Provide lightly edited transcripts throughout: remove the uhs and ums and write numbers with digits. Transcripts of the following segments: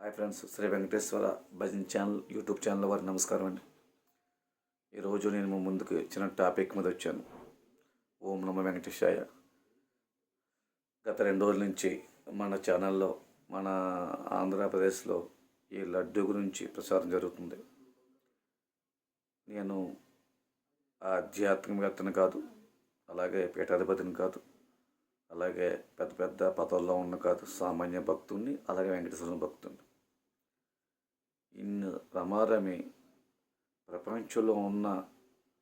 Hi friends, Shri Venkateswara bhajan channel YouTube channel వారికి నమస్కారం అండి. ఈరోజు నేను మీ ముందుకు చిన్న టాపిక్ మీద వచ్చాను. ఓం నమో వెంకటేశాయ. గత 2 రోజుల నుంచి మన ఛానల్లో మన ఆంధ్రప్రదేశ్లో ఈ లడ్డు గురించి ప్రచారం జరుగుతుంది. నేను ఆధ్యాత్మికవేత్తని కాదు, అలాగే పీఠాధిపతిని కాదు, అలాగే పెద్ద పెద్ద పదవుల్లో ఉన్న కాదు, సామాన్య భక్తుడిని, అలాగే వెంకటేశ్వర భక్తుడిని. ఇన్ని రమారమి ప్రపంచంలో ఉన్న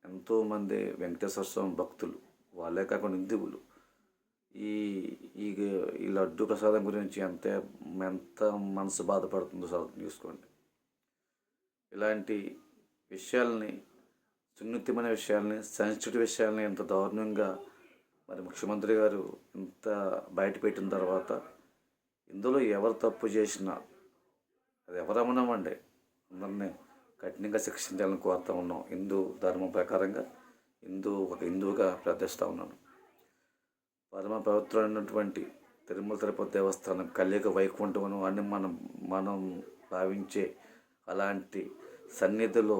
ఎంతోమంది వెంకటేశ్వర స్వామి భక్తులు, వాళ్ళే కాకుండా హిందువులు ఈ ఈ లడ్డు ప్రసాదం గురించి ఎంత మనసు బాధపడుతుందో అర్థం చేసుకోండి. ఇలాంటి విషయాల్ని, సున్నితమైన విషయాల్ని, సెన్సిటివ్ విషయాల్ని ఎంత దారుణంగా మరి ముఖ్యమంత్రి గారు ఇంత బయటపెట్టిన తర్వాత ఇందులో ఎవరు తప్పు చేసినా అది ఎవరమనమండి, అందరినీ కఠినంగా శిక్షించాలని కోరుతూ ఉన్నాం. హిందూ ధర్మం ప్రకారంగా ఒక హిందువుగా ప్రార్థిస్తూ ఉన్నాను. పరమ పవిత్రమైనటువంటి తిరుమల తిరుపతి దేవస్థానం కలియుగ వైకుంఠం అని మనం భావించే అలాంటి సన్నిధిలో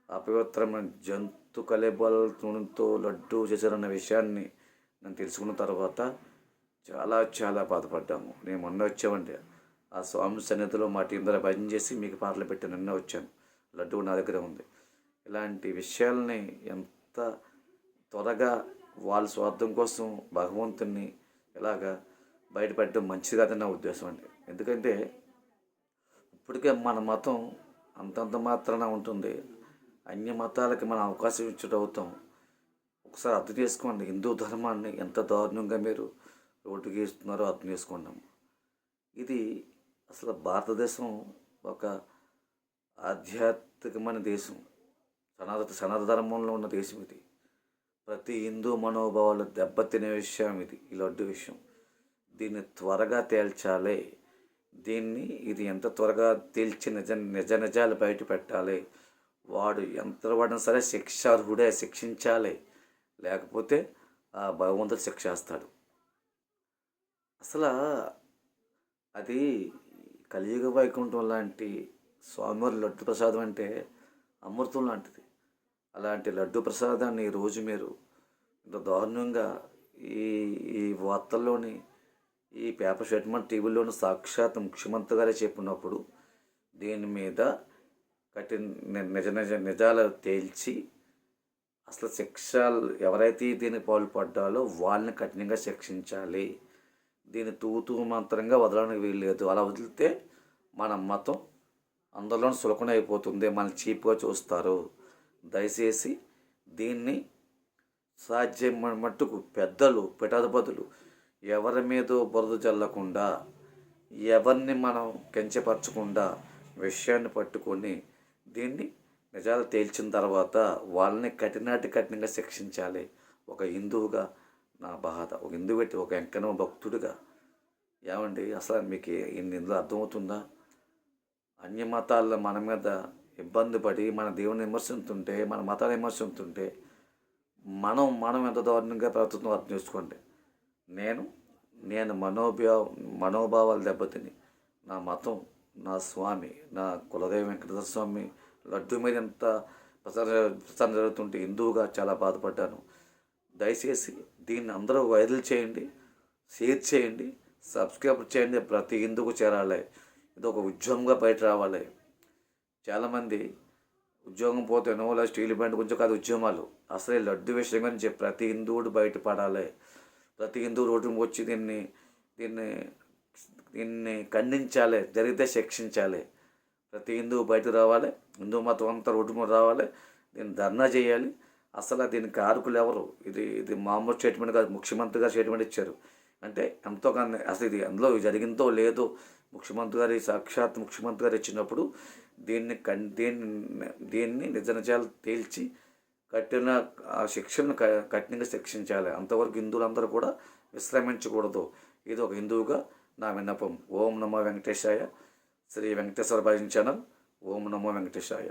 అపవిత్రమైన జంతు కలేబలతో లడ్డు చేశారన్న విషయాన్ని నేను తెలుసుకున్న తర్వాత చాలా బాధపడ్డాము. నేను మొన్న వచ్చామండి, ఆ స్వామి సన్నిధిలో మా టీం ద్వారా భజన చేసి మీకు పాటలు పెట్టి నిన్న వచ్చాను. లడ్డు నా దగ్గర ఉంది. ఇలాంటి విషయాల్ని ఎంత త్వరగా వాళ్ళ స్వార్థం కోసం భగవంతుని ఇలాగా బయటపెట్టడం మంచిది కాదని నా ఉద్దేశం అండి. ఎందుకంటే ఇప్పటికే మన మతం అంతంత మాత్రాన ఉంటుంది. అన్య మతాలకి మనం అవకాశం ఇచ్చడం అవుతాం. ఒకసారి అర్థం చేసుకోండి, హిందూ ధర్మాన్ని ఎంత దారుణంగా మీరు రోడ్డుకి ఇస్తున్నారో అర్థం చేసుకున్నాం. ఇది అసలు భారతదేశం ఒక ఆధ్యాత్మికమైన దేశం, సనాతన ధర్మంలో ఉన్న దేశం ఇది. ప్రతి హిందూ మనోభావాలు దెబ్బతినే విషయం ఇది, ఈ లడ్డు విషయం. దీన్ని త్వరగా తేల్చాలి. ఇది ఎంత త్వరగా తేల్చి నిజాలు బయట పెట్టాలి. వాడు ఎంత వాడినా సరే శిక్షార్హుడే, శిక్షించాలి. లేకపోతే ఆ భగవంతుడు శిక్ష చేస్తాడు. అసలు అది కలియుగ వైకుంఠం లాంటి స్వామివారి లడ్డు ప్రసాదం అంటే అమృతం లాంటిది. అలాంటి లడ్డు ప్రసాదాన్ని ఈరోజు మీరు ఇంత దారుణంగా ఈ వార్తల్లోని, ఈ పేపర్ స్టేట్మెంట్ టీవీలోని సాక్షాత్ ముఖ్యమంత్రి గారే చెప్పినప్పుడు దీని మీద నిజాలు తేల్చి అసలు ఎవరైతే దీనికి పాల్పడ్డాలో వాళ్ళని కఠినంగా శిక్షించాలి. దీన్ని తూతూ మంత్రంగా వదలడానికి వీల్లేదు. అలా వదిలితే మన మతం అందరిలో సులకన అయిపోతుంది, మనల్ని చీప్గా చూస్తారు. దయచేసి దీన్ని సాధ్యం మట్టుకు పెద్దలు, పీఠాధిపతులు ఎవరి మీదో బురద చల్లకుండా, ఎవరిని మనం కించపరచకుండా విషయాన్ని పట్టుకొని దీన్ని నిజాలు తేల్చిన తర్వాత వాళ్ళని కఠినంగా శిక్షించాలి. ఒక హిందువుగా నా బాధ, ఒక హిందూ పెట్టి ఒక వెంకన్న భక్తుడిగా. ఏమండి, అసలు మీకు ఇందులో అర్థమవుతుందా? అన్య మతాల్లో మన మీద ఇబ్బంది పడి మన దేవుని విమర్శిస్తుంటే, మన మతాన్ని విమర్శిస్తుంటే మనం ఎంత దారుణంగా ప్రవర్తిస్తుందో అర్థం చేసుకోండి. నేను మనోభావాలు దెబ్బతిని నా మతం, నా స్వామి, నా కులదైవ వెంకటేశ్వర స్వామి లడ్డు మీద ఎంత ప్రచారం జరుగుతుంటే హిందువుగా చాలా బాధపడ్డాను. దయచేసి దీన్ని అందరూ వైరల్ చేయండి, షేర్ చేయండి, సబ్స్క్రైబ్ చేయండి. ప్రతి హిందువుకు చేరాలి. ఇది ఒక ఉద్యమంగా బయట రావాలి. చాలామంది ఉద్యోగం పోతేనో లేదా స్టీల్ బ్యాండ్ గురించి కాదు ఉద్యమాలు, అసలు ఈ లడ్డు విషయం గురించి ప్రతి హిందువుడు బయటపడాలి. ప్రతి హిందువు రోడ్డుకి వచ్చి దీన్ని ఖండించాలి, జరిగితే శిక్షించాలి. ప్రతి హిందువు బయటకు రావాలి, హిందూ మతం అంతా రోడ్డు మీద రావాలి, దీన్ని ధర్నా చేయాలి. అసలు దీనికి కారకులు ఎవరు? ఇది మామూలు స్టేట్మెంట్ కాదు, ముఖ్యమంత్రి గారు స్టేట్మెంట్ ఇచ్చారు. అంటే ఎంతో కానీ అసలు ఇది అందులో జరిగిందో లేదో సాక్షాత్ ముఖ్యమంత్రి గారు ఇచ్చినప్పుడు దీన్ని నిజాలు తేల్చి శిక్షలను కఠినంగా శిక్షించాలి. అంతవరకు హిందువులందరూ కూడా విశ్రమించకూడదు. ఇది ఒక హిందువుగా నా విన్నపం. ఓం నమో వెంకటేశాయ. శ్రీ వెంకటేశ్వర భజన్ ఛానల్. ఓం నమో వెంకటేశాయ.